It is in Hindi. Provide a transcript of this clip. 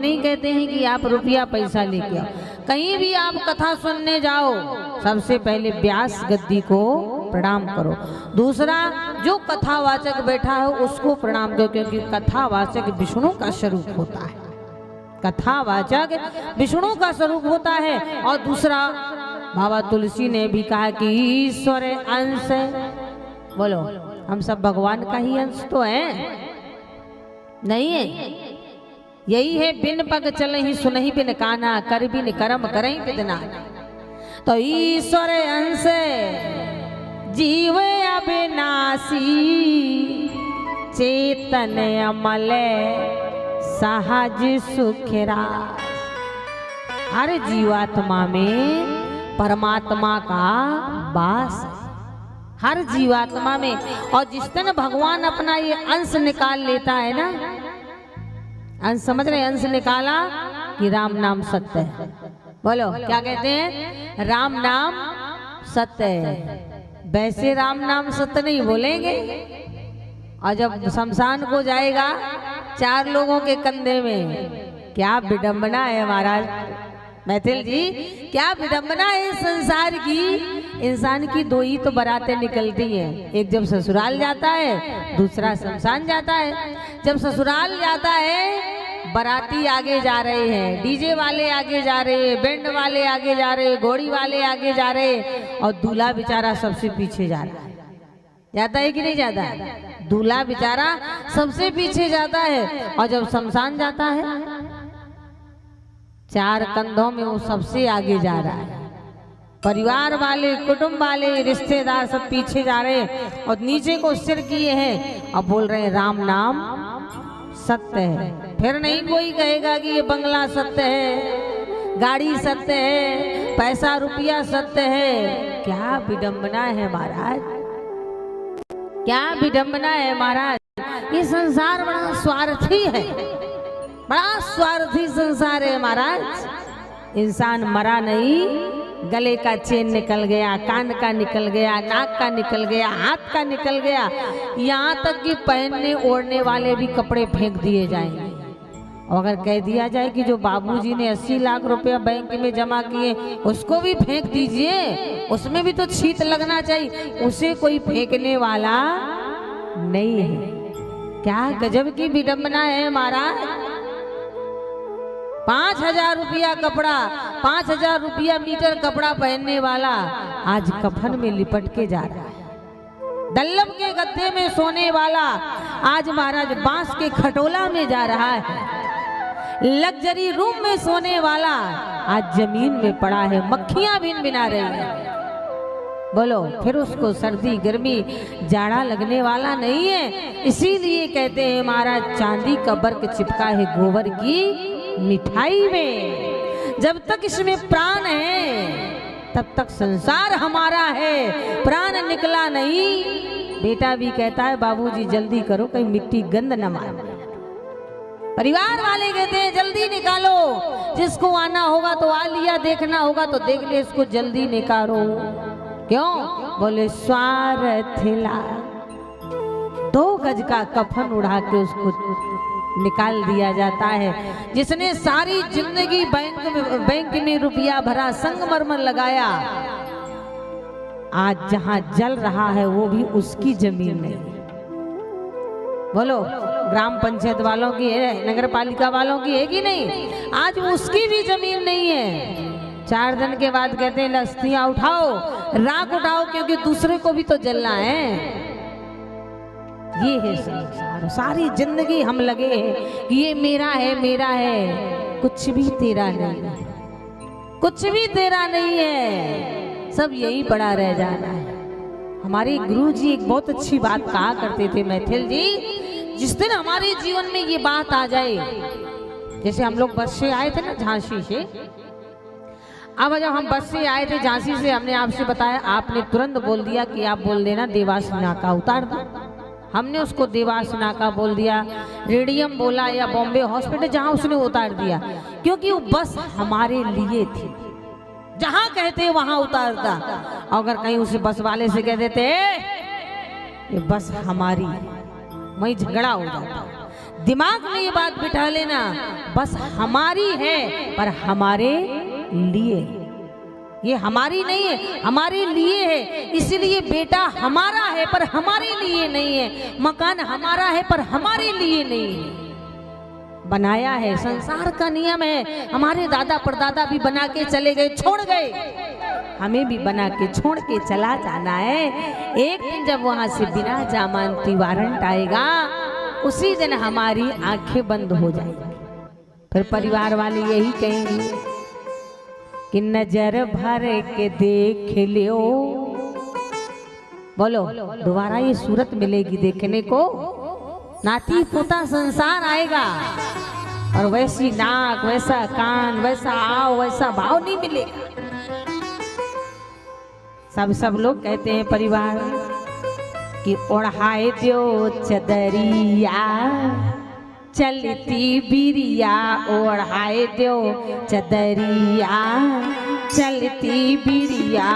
नहीं कहते हैं कि आप रुपया पैसा लेके आओ। कहीं भी आप कथा सुनने जाओ, सबसे पहले व्यास गद्दी को प्रणाम करो। दूसरा, जो कथावाचक बैठा है उसको प्रणाम करो, क्योंकि कथावाचक विष्णु का स्वरूप होता है। कथावाचक विष्णु का स्वरूप होता है। और दूसरा, बाबा तुलसी ने भी कहा कि ईश्वर अंश है। बोलो, हम सब भगवान का ही अंश तो है, नहीं है? यही है बिन पग चल ही सुनहि बिन काना, कर बिन कर्म करई बिदना। तो ईश्वर अंश जीव अविनाशी, चेतन अमल सहज सुखरा। हर जीवात्मा में परमात्मा का वास है, हर जीवात्मा में। और जिस दिन भगवान अपना ये अंश निकाल लेता है ना, अंश समझ रहे, अंश निकाला कि राम नाम सत्य है। बोलो, क्या कहते हैं? राम नाम सत्य है। वैसे राम नाम सत्य नहीं बोलेंगे। और जब शमशान को जाएगा 4 लोगों के कंधे में, क्या विडंबना है महाराज मैथिल जी, क्या विडंबना है संसार की। इंसान की 2 ही तो बारातें निकलती हैं, एक जब ससुराल जाता है, दूसरा शमशान जाता है। जब ससुराल जाता है, बाराती आगे जा रहे हैं, डीजे वाले आगे जा रहे हैं, बैंड वाले आगे जा रहे हैं, घोड़ी वाले आगे जा रहे हैं, और दूल्हा बेचारा सबसे पीछे जा रहा है। जाता है कि नहीं जाता? दूल्हा बेचारा सबसे पीछे जाता है। और जब शमशान जाता है, 4 कंधों में वो सबसे आगे जा रहा है। परिवार वाले, कुटुंब वाले, रिश्तेदार सब पीछे जा रहे हैं और नीचे को सिर किए हैं और बोल रहे हैं राम नाम सत्य है। फिर नहीं कोई कहेगा कि ये बंगला सत्य है, गाड़ी सत्य है, पैसा रुपया सत्य है। क्या विडंबना है महाराज, क्या विडंबना है महाराज। ये संसार बड़ा स्वार्थी है, बड़ा स्वार्थी संसार है महाराज। इंसान मरा नहीं, गले का चेन निकल गया, कान का निकल गया, नाक का निकल गया, हाथ का निकल गया, यहाँ तक कि पहनने ओढ़ने वाले भी कपड़े फेंक दिए जाएंगे। और अगर कह दिया जाए कि जो बाबूजी ने 80 लाख रुपया बैंक में जमा किए उसको भी फेंक दीजिए, उसमें भी तो छींट लगना चाहिए, उसे कोई फेंकने वाला नहीं है। क्या गजब की विडंबना है महाराज। 5000 रुपया कपड़ा, 5000 रुपया मीटर कपड़ा पहनने वाला आज कफन में लिपट के जा रहा है। दल्लभ के गद्दे में सोने वाला आज महाराज बांस के खटोला में जा रहा है। लग्जरी रूम में सोने वाला आज जमीन में पड़ा है, मक्खियां भिन भिना रही है। बोलो, फिर उसको सर्दी गर्मी जाड़ा लगने वाला नहीं है। इसीलिए कहते हैं महाराज, चांदी का बर्क चिपका है गोबर की मिठाई में। जब तक इसमें प्राण है तब तक संसार हमारा है, प्राण निकला नहीं। बेटा भी कहता है बाबूजी जल्दी करो कहीं मिट्टी गंद न मारे। परिवार वाले कहते हैं जल्दी निकालो, जिसको आना होगा तो आ लिया, देखना होगा तो देख लिया, इसको जल्दी निकालो। क्यों? बोले स्वार्थिला। 2 गज का कफन उड़ा के उसको निकाल दिया जाता है। जिसने सारी जिंदगी बैंक में रुपया भरा, संगमरमर लगाया, आज जहां जल रहा है वो भी उसकी जमीन नहीं। बोलो, ग्राम पंचायत वालों की है, नगर पालिका वालों की है कि नहीं? आज उसकी भी जमीन नहीं है। 4 दिन के बाद कहते हैं लस्तियां उठाओ, राख उठाओ, क्योंकि दूसरे को भी तो जलना है। ये है संसार। सारी जिंदगी हम लगे हैं कि ये मेरा है, मेरा है। कुछ भी तेरा नहीं है, कुछ भी तेरा नहीं है, सब यही पड़ा रह जाना है। हमारे गुरु जी एक बहुत अच्छी बात कहा करते थे मैथिल जी, जिस दिन हमारे जीवन में ये बात आ जाए, जैसे हम लोग बस से आए थे ना झांसी से। अब जब हम बस से आए थे झांसी से, हमने आपसे बताया, आपने तुरंत बोल दिया कि आप बोल देना देवास नाका उतार दो। हमने उसको देवास नाका बोल दिया, रेडियम बोला या बॉम्बे हॉस्पिटल, जहां उसने उतार दिया, क्योंकि वो बस हमारे लिए थी। जहां कहते वहां उतारता। अगर कहीं उसे बस वाले से कह देते ये बस हमारी, वहीं झगड़ा हो जाता। दिमाग में ये बात बिठा लेना, बस हमारी है पर हमारे लिए, ये हमारी नहीं है, हमारे लिए है। इसलिए बेटा हमारा है पर हमारे लिए नहीं है, मकान हमारा है पर हमारे लिए नहीं है। बनाया है, संसार का नियम है। हमारे दादा परदादा भी बना के चले गए, छोड़ गए, हमें भी बना के छोड़ के चला जाना है। एक दिन जब वहां से बिना जमानती वारंट आएगा, उसी दिन हमारी आंखें बंद हो जाएंगी। फिर परिवार वाले यही कहेंगे कि नजर भर के देख लियो। बोलो, दोबारा ये सूरत मिलेगी देखने को? नाती पोता संसार आएगा और वैसी नाक, वैसा कान, वैसा आओ, वैसा भाव नहीं मिलेगा। सब लोग कहते हैं परिवार कि ओढ़ाए दियो चदरिया, चलती बिरिया, ओढ़ाए दियो चदरिया, चलती बिरिया।